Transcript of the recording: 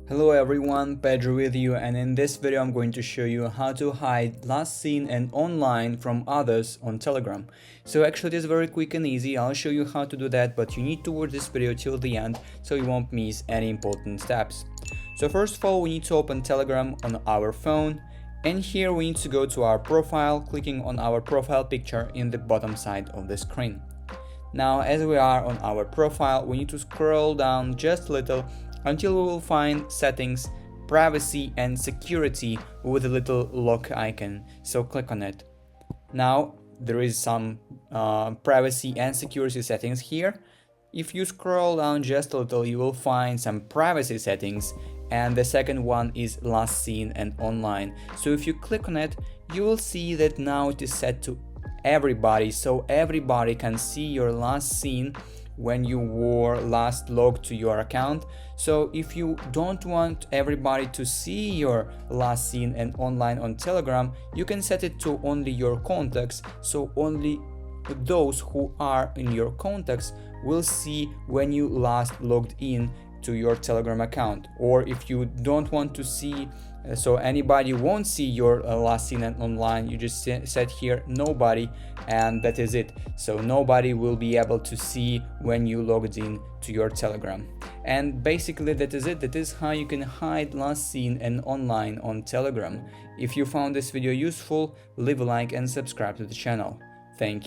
Hello everyone, Pedro with you, and in this video I'm going to show you how to hide last seen and online from others on Telegram. So actually it is very quick and easy. I'll show you how to do that, but you need to watch this video till the end so you won't miss any important steps. So first of all, we need to open Telegram on our phone, and here we need to go to our profile, clicking on our profile picture in the bottom side of the screen. Now as we are on our profile, we need to scroll down just a little until we will find settings, privacy and security with a little lock icon, so click on it. Now there is some privacy and security settings here. If you scroll down just a little, you will find some privacy settings, and the second one is last seen and online. So if you click on it, you will see that now it is set to everybody, so everybody can see your last seen when you were last logged to your account. So if you don't want everybody to see your last seen and online on Telegram, you can set it to only your contacts, so only those who are in your contacts will see when you last logged in to your Telegram account. Or if you don't want to see, so anybody won't see your last seen and online, you just set here nobody, and that is it. So nobody will be able to see when you logged in to your Telegram. And basically that is it. That is how you can hide last seen and online on Telegram. If you found this video useful, leave a like and subscribe to the channel. Thank you.